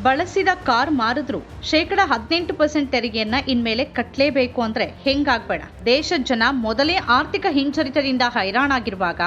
ಬಳಸಿದ ಕಾರ್ ಮಾರಿದ್ರು 18% ತೆರಿಗೆಯನ್ನ ಇನ್ಮೇಲೆ ಕಟ್ಟಲೇಬೇಕು ಅಂದ್ರೆ ಹೆಂಗಾಗ್ಬೇಡ. ದೇಶದ ಜನ ಮೊದಲೇ ಆರ್ಥಿಕ ಹಿಂಜರಿತದಿಂದ ಹೈರಾಣಾಗಿರುವಾಗ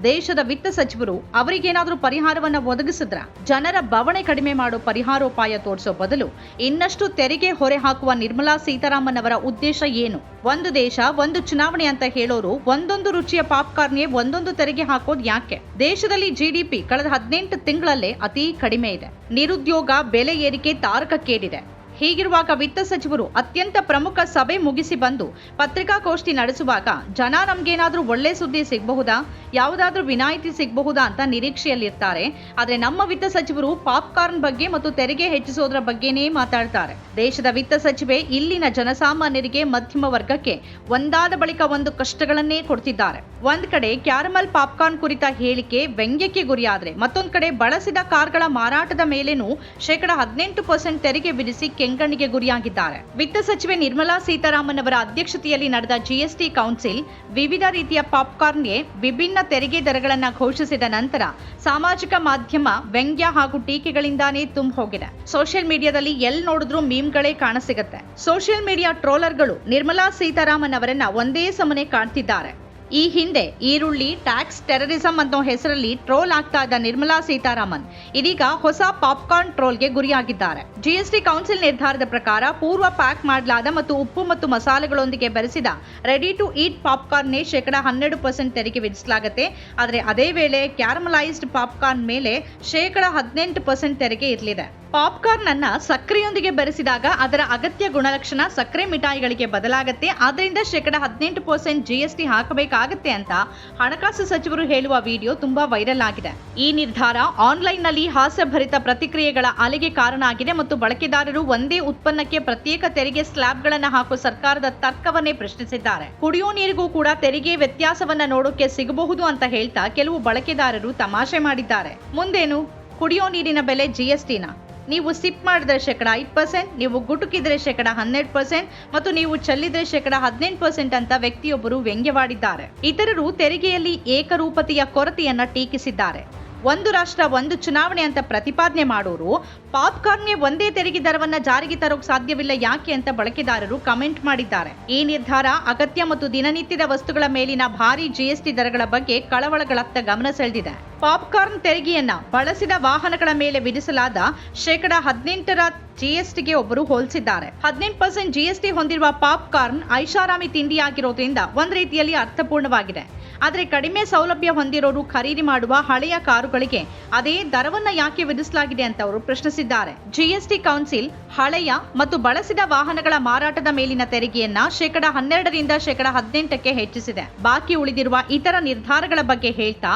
ದೇಶದ ವಿತ್ತ ಸಚಿವರು ಅವರಿಗೇನಾದ್ರೂ ಪರಿಹಾರವನ್ನ ಒದಗಿಸಿದ್ರ? ಜನರ ಬವಣೆ ಕಡಿಮೆ ಮಾಡೋ ಪರಿಹಾರೋಪಾಯ ತೋರಿಸೋ ಬದಲು ಇನ್ನಷ್ಟು ತೆರಿಗೆ ಹೊರೆ ಹಾಕುವ ನಿರ್ಮಲಾ ಸೀತಾರಾಮನ್ ಅವರ ಉದ್ದೇಶ ಏನು? ಒಂದು ದೇಶ ಒಂದು ಚುನಾವಣೆ ಅಂತ ಹೇಳೋರು ಒಂದೊಂದು ರುಚಿಯ ಪಾಪ್ಕಾರ್ನ್ಗೆ ಒಂದೊಂದು ತೆರಿಗೆ ಹಾಕೋದು ಯಾಕೆ? ದೇಶದಲ್ಲಿ ಜಿಡಿಪಿ ಕಳೆದ 18 ತಿಂಗಳಲ್ಲೇ ಅತಿ ಕಡಿಮೆ ಇದೆ. ನಿರುದ್ಯೋಗ, ಬೆಲೆ ಏರಿಕೆ ತಾರಕಕ್ಕೇರಿದೆ. ಹೀಗಿರುವಾಗ ವಿತ್ತ ಸಚಿವರು ಅತ್ಯಂತ ಪ್ರಮುಖ ಸಭೆ ಮುಗಿಸಿ ಬಂದು ಪತ್ರಿಕಾಗೋಷ್ಠಿ ನಡೆಸುವಾಗ ಜನ ನಮ್ಗೇನಾದ್ರೂ ಒಳ್ಳೆ ಸುದ್ದಿ ಸಿಗಬಹುದಾ, ಯಾವುದಾದ್ರೂ ವಿನಾಯಿತಿ ಸಿಗಬಹುದಾ ಅಂತ ನಿರೀಕ್ಷೆಯಲ್ಲಿರ್ತಾರೆ. ಆದ್ರೆ ನಮ್ಮ ವಿತ್ತ ಸಚಿವರು ಪಾಪ್ಕಾರ್ನ್ ಬಗ್ಗೆ ಮತ್ತು ತೆರಿಗೆ ಹೆಚ್ಚಿಸೋದ್ರ ಬಗ್ಗೆನೇ ಮಾತಾಡ್ತಾರೆ. ದೇಶದ ವಿತ್ತ ಸಚಿವೆ ಇಲ್ಲಿನ ಜನಸಾಮಾನ್ಯರಿಗೆ, ಮಧ್ಯಮ ವರ್ಗಕ್ಕೆ ಒಂದಾದ ಬಳಿಕ ಒಂದು ಕಷ್ಟಗಳನ್ನೇ ಕೊಡ್ತಿದ್ದಾರೆ. ಒಂದ್ ಕಡೆ ಕ್ಯಾರಮಲ್ ಪಾಪ್ಕಾರ್ನ್ ಕುರಿತ ಹೇಳಿಕೆ ವ್ಯಂಗ್ಯಕ್ಕೆ ಗುರಿಯಾದ್ರೆ, ಮತ್ತೊಂದ್ ಕಡೆ ಬಳಸಿದ ಕಾರ್ಗಳ ಮಾರಾಟದ ಮೇಲೇನೂ 18% ತೆರಿಗೆ ವಿಧಿಸಿ ಕೆಂಗಣ್ಣಿಗೆ ಗುರಿಯಾಗಿದ್ದಾರೆ. ವಿತ್ತ ಸಚಿವೆ ನಿರ್ಮಲಾ ಸೀತಾರಾಮನ್ ಅವರ ಅಧ್ಯಕ್ಷತೆಯಲ್ಲಿ ನಡೆದ ಜಿಎಸ್ಟಿ ಕೌನ್ಸಿಲ್ ವಿವಿಧ ರೀತಿಯ ಪಾಪ್ಕಾರ್ನ್ಗೆ ವಿಭಿನ್ನ ತೆರಿಗೆ ದರಗಳನ್ನು ಘೋಷಿಸಿದ ನಂತರ ಸಾಮಾಜಿಕ ಮಾಧ್ಯಮ ವ್ಯಂಗ್ಯ ಹಾಗೂ ಟೀಕೆಗಳಿಂದಾನೇ ತುಂಬ ಹೋಗಿದೆ. ಸೋಷಿಯಲ್ ಮೀಡಿಯಾದಲ್ಲಿ ಎಲ್ಲಿ ನೋಡಿದ್ರೂ ಮೀಮ್ಗಳೇ ಕಾಣಸಿಗುತ್ತೆ. ಸೋಷಿಯಲ್ ಮೀಡಿಯಾ ಟ್ರೋಲರ್ಗಳು ನಿರ್ಮಲಾ ಸೀತಾರಾಮನ್ ಅವರನ್ನ ಒಂದೇ ಸಮನೆ ಕಾಣ್ತಿದ್ದಾರೆ. ಈ ಹಿಂದೆ ಈರುಳ್ಳಿ ಟ್ಯಾಕ್ಸ್ ಟೆರರಿಸಂ ಅನ್ನೋ ಹೆಸರಲ್ಲಿ ಟ್ರೋಲ್ ಆಗ್ತಾ ಇದ್ದ ನಿರ್ಮಲಾ ಸೀತಾರಾಮನ್ ಇದೀಗ ಹೊಸ ಪಾಪ್ಕಾರ್ನ್ ಟ್ರೋಲ್ಗೆ ಗುರಿಯಾಗಿದ್ದಾರೆ. ಜಿಎಸ್ಟಿ ಕೌನ್ಸಿಲ್ ನಿರ್ಧಾರದ ಪ್ರಕಾರ ಪೂರ್ವ ಪ್ಯಾಕ್ ಮಾಡಲಾದ ಮತ್ತು ಉಪ್ಪು ಮತ್ತು ಮಸಾಲೆಗಳೊಂದಿಗೆ ಬೆರೆಸಿದ ರೆಡಿ ಟು ಈಟ್ ಪಾಪ್ಕಾರ್ನ್ಗೆ 12% ತೆರಿಗೆ ವಿಧಿಸಲಾಗುತ್ತೆ. ಆದರೆ ಅದೇ ವೇಳೆ ಕ್ಯಾರಮಲೈಸ್ಡ್ ಪಾಪ್ಕಾರ್ನ್ ಮೇಲೆ 18% ತೆರಿಗೆ ಇರಲಿದೆ. ಪಾಪ್ಕಾರ್ನ್ ಅನ್ನ ಸಕ್ಕರೆಯೊಂದಿಗೆ ಬೆರೆಸಿದಾಗ ಅದರ ಅಗತ್ಯ ಗುಣಲಕ್ಷಣ ಸಕ್ಕರೆ ಮಿಠಾಯಿಗಳಿಗೆ ಬದಲಾಗುತ್ತೆ. ಆದ್ದರಿಂದ 18% ಜಿಎಸ್ಟಿ ಹಾಕಬೇಕಾಗತ್ತೆ ಅಂತ ಹಣಕಾಸು ಸಚಿವರು ಹೇಳುವ ವಿಡಿಯೋ ತುಂಬಾ ವೈರಲ್ ಆಗಿದೆ. ಈ ನಿರ್ಧಾರ ಆನ್ಲೈನ್ ನಲ್ಲಿ ಹಾಸ್ಯಭರಿತ ಪ್ರತಿಕ್ರಿಯೆಗಳ ಅಲೆಗೆ ಕಾರಣ ಆಗಿದೆ ಮತ್ತು ಬಳಕೆದಾರರು ಒಂದೇ ಉತ್ಪನ್ನಕ್ಕೆ ಪ್ರತ್ಯೇಕ ತೆರಿಗೆ ಸ್ಲ್ಯಾಬ್ಗಳನ್ನು ಹಾಕುವ ಸರ್ಕಾರದ ತರ್ಕವನ್ನೇ ಪ್ರಶ್ನಿಸಿದ್ದಾರೆ. ಕುಡಿಯೋ ನೀರಿಗೂ ಕೂಡ ತೆರಿಗೆ ವ್ಯತ್ಯಾಸವನ್ನ ನೋಡೋಕೆ ಸಿಗಬಹುದು ಅಂತ ಹೇಳ್ತಾ ಕೆಲವು ಬಳಕೆದಾರರು ತಮಾಷೆ ಮಾಡಿದ್ದಾರೆ. ಮುಂದೇನು? ಕುಡಿಯೋ ನೀರಿನ ಬೆಲೆ ಜಿಎಸ್ಟಿನ ನೀವು ಸಿಪ್ ಮಾಡಿದ್ರೆ 5%, ನೀವು ಗುಟುಕಿದ್ರೆ 12% ಮತ್ತು ನೀವು ಚೆಲ್ಲಿದ್ರೆ 18% ಅಂತ ವ್ಯಕ್ತಿಯೊಬ್ಬರು ವ್ಯಂಗ್ಯವಾಡಿದ್ದಾರೆ. ಇತರರು ತೆರಿಗೆಯಲ್ಲಿ ಏಕರೂಪತೆಯ ಕೊರತೆಯನ್ನ ಟೀಕಿಸಿದ್ದಾರೆ. ಒಂದು ರಾಷ್ಟ್ರ ಒಂದು ಚುನಾವಣೆ ಅಂತ ಪ್ರತಿಪಾದನೆ ಮಾಡೋರು ಪಾಪ್ಕಾರ್ನ್ಗೆ ಒಂದೇ ತೆರಿಗೆ ದರವನ್ನ ಜಾರಿಗೆ ತರೋಕ್ ಸಾಧ್ಯವಿಲ್ಲ ಯಾಕೆ ಅಂತ ಬಳಕೆದಾರರು ಕಮೆಂಟ್ ಮಾಡಿದ್ದಾರೆ. ಈ ನಿರ್ಧಾರ ಅಗತ್ಯ ಮತ್ತು ದಿನನಿತ್ಯದ ವಸ್ತುಗಳ ಮೇಲಿನ ಭಾರಿ ಜಿಎಸ್ಟಿ ದರಗಳ ಬಗ್ಗೆ ಕಳವಳಗಳತ್ತ ಗಮನ ಸೆಳೆದಿದೆ. ಪಾಪ್ಕಾರ್ನ್ ತೆರಿಗೆಯನ್ನ ಬಳಸಿದ ವಾಹನಗಳ ಮೇಲೆ ವಿಧಿಸಲಾದ 18% ಜಿಎಸ್ಟಿಗೆ ಒಬ್ಬರು ಹೋಲಿಸಿದ್ದಾರೆ. 18% ಜಿಎಸ್ಟಿ ಹೊಂದಿರುವ ಪಾಪ್ಕಾರ್ನ್ ಐಷಾರಾಮಿ ತಿಂಡಿಯಾಗಿರೋದ್ರಿಂದ ಒಂದ್ ರೀತಿಯಲ್ಲಿ ಅರ್ಥಪೂರ್ಣವಾಗಿದೆ. ಆದರೆ ಕಡಿಮೆ ಸೌಲಭ್ಯ ಹೊಂದಿರೋರು ಖರೀದಿ ಮಾಡುವ ಹಳೆಯ ಕಾರುಗಳಿಗೆ ಅದೇ ದರವನ್ನ ಯಾಕೆ ವಿಧಿಸಲಾಗಿದೆ ಅಂತ ಅವರು ಪ್ರಶ್ನಿಸಿದ್ದಾರೆ. ಜಿಎಸ್ಟಿ ಕೌನ್ಸಿಲ್ ಹಳೆಯ ಮತ್ತು ಬಳಸಿದ ವಾಹನಗಳ ಮಾರಾಟದ ಮೇಲಿನ ತೆರಿಗೆಯನ್ನ 12% 18% ಹೆಚ್ಚಿಸಿದೆ. ಬಾಕಿ ಉಳಿದಿರುವ ಇತರ ನಿರ್ಧಾರಗಳ ಬಗ್ಗೆ ಹೇಳ್ತಾ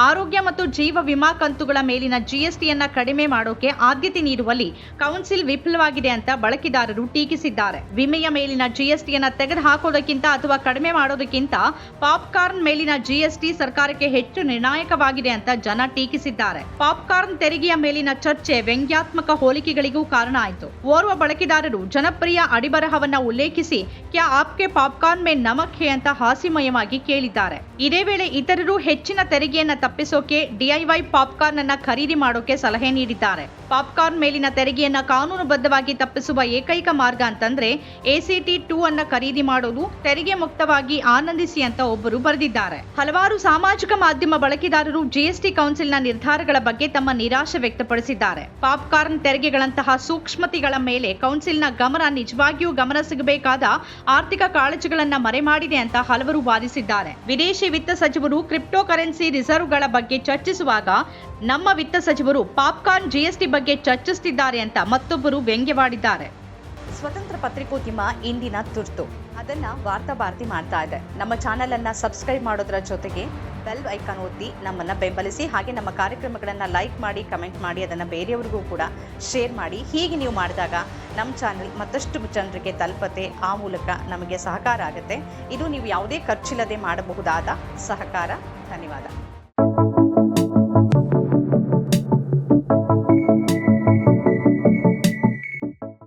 ಆರೋಗ್ಯ ಮತ್ತು ಜೀವ ವಿಮಾ ಕಂತುಗಳ ಮೇಲಿನ ಜಿಎಸ್ಟಿಯನ್ನ ಕಡಿಮೆ ಮಾಡೋಕೆ ಆದ್ಯತೆ ನೀಡುವಲ್ಲಿ ಕೌನ್ಸಿಲ್ ವಿಫಲವಾಗಿದೆ ಅಂತ ಬಳಕೆದಾರರು ಟೀಕಿಸಿದ್ದಾರೆ. ವಿಮೆಯ ಮೇಲಿನ ಜಿಎಸ್ಟಿಯನ್ನ ತೆಗೆದುಹಾಕೋದಕ್ಕಿಂತ ಅಥವಾ ಕಡಿಮೆ ಮಾಡೋದಕ್ಕಿಂತ ಪಾಪ್ಕಾರ್ನ್ ಮೇಲಿನ ಜಿಎಸ್ಟಿ ಸರ್ಕಾರಕ್ಕೆ ಹೆಚ್ಚು ನಿರ್ಣಾಯಕವಾಗಿದೆ ಅಂತ ಜನ ಟೀಕಿಸಿದ್ದಾರೆ. ಪಾಪ್ಕಾರ್ನ್ ತೆರಿಗೆಯ ಮೇಲಿನ ಚರ್ಚೆ ವ್ಯಂಗ್ಯಾತ್ಮಕ ಹೋಲಿಕೆಗಳಿಗೂ ಕಾರಣ ಆಯಿತು. ಓರ್ವ ಬಳಕೆದಾರರು ಜನಪ್ರಿಯ ಅಡಿಬರಹವನ್ನ ಉಲ್ಲೇಖಿಸಿ ಕ್ಯಾ ಆಪ್ಕೆ ಪಾಪ್ಕಾರ್ನ್ ಮೇ ನಮಕ್ ಹೇ ಅಂತ ಹಾಸ್ಯಮಯವಾಗಿ ಕೇಳಿದ್ದಾರೆ. ಇದೇ ವೇಳೆ ಇತರರು ಹೆಚ್ಚಿನ ತೆರಿಗೆಯನ್ನ ತಪ್ಪಿಸೋಕೆ ಡಿಐವೈ ಪಾಪ್ಕಾರ್ನ್ ಅನ್ನ ಖರೀದಿ ಮಾಡೋಕೆ ಸಲಹೆ ನೀಡಿದ್ದಾರೆ. ಪಾಪ್ಕಾರ್ನ್ ಮೇಲಿನ ತೆರಿಗೆಯನ್ನ ಕಾನೂನುಬದ್ಧವಾಗಿ ತಪ್ಪಿಸುವ ಏಕೈಕ ಮಾರ್ಗ ಅಂತಂದ್ರೆ ACT 2 ಅನ್ನ ಖರೀದಿ ಮಾಡೋದು, ತೆರಿಗೆ ಮುಕ್ತವಾಗಿ ಆನಂದಿಸಿ ಅಂತ ಒಬ್ಬರು ಬರೆದಿದ್ದಾರೆ. ಹಲವಾರು ಸಾಮಾಜಿಕ ಮಾಧ್ಯಮ ಬಳಕೆದಾರರು ಜಿಎಸ್ಟಿ ಕೌನ್ಸಿಲ್ನ ನಿರ್ಧಾರಗಳ ಬಗ್ಗೆ ತಮ್ಮ ನಿರಾಶೆ ವ್ಯಕ್ತಪಡಿಸಿದ್ದಾರೆ. ಪಾಪ್ಕಾರ್ನ್ ತೆರಿಗೆಗಳಂತಹ ಸೂಕ್ಷ್ಮತೆಗಳ ಮೇಲೆ ಕೌನ್ಸಿಲ್ನ ಗಮನ ನಿಜವಾಗಿಯೂ ಗಮನ ಸಿಗಬೇಕಾದ ಆರ್ಥಿಕ ಕಾಳಜಿಗಳನ್ನ ಮರೆಮಾಡಿದೆ ಅಂತ ಹಲವರು ವಾದಿಸಿದ್ದಾರೆ. ವಿದೇಶಿ ವಿತ್ತ ಸಚಿವರು ಕ್ರಿಪ್ಟೋ ಕರೆನ್ಸಿ ರಿಸರ್ವ್ಗಳ ಬಗ್ಗೆ ಚರ್ಚಿಸುವಾಗ ನಮ್ಮ ವಿತ್ತ ಸಚಿವರು ಪಾಪ್ಕಾರ್ನ್ ಜಿಎಸ್ಟಿ ಬಗ್ಗೆ ಚರ್ಚಿಸುತ್ತಿದ್ದಾರೆ ಅಂತ ಮತ್ತೊಬ್ಬರು ವ್ಯಂಗ್ಯವಾಡಿದ್ದಾರೆ. ಸ್ವತಂತ್ರ ಪತ್ರಿಕೋದ್ಯಮ ಇಂದಿನ ತುರ್ತು. ಅದನ್ನ ವಾರ್ತಾ ಭಾರತಿ ಮಾಡ್ತಾ ಇದೆ. ನಮ್ಮ ಚಾನೆಲ್ ಅನ್ನ ಸಬ್ಸ್ಕ್ರೈಬ್ ಮಾಡೋದ್ರ ಜೊತೆಗೆ ಬೆಲ್ ಐಕಾನ್ ಒತ್ತಿ ನಮ್ಮನ್ನ ಬೆಂಬಲಿಸಿ. ಹಾಗೆ ನಮ್ಮ ಕಾರ್ಯಕ್ರಮಗಳನ್ನ ಲೈಕ್ ಮಾಡಿ, ಕಮೆಂಟ್ ಮಾಡಿ, ಅದನ್ನ ಬೇರೆಯವರಿಗೂ ಕೂಡ ಶೇರ್ ಮಾಡಿ. ಹೀಗೆ ನೀವು ಮಾಡಿದಾಗ ನಮ್ಮ ಚಾನೆಲ್ ಮತ್ತಷ್ಟು ಜನರಿಗೆ ತಲುಪತ್ತೆ. ಆ ಮೂಲಕ ನಮಗೆ ಸಹಕಾರ ಆಗುತ್ತೆ. ಇದು ನೀವು ಯಾವುದೇ ಖರ್ಚಿಲ್ಲದೆ ಮಾಡಬಹುದಾದ ಸಹಕಾರ. ಧನ್ಯವಾದ.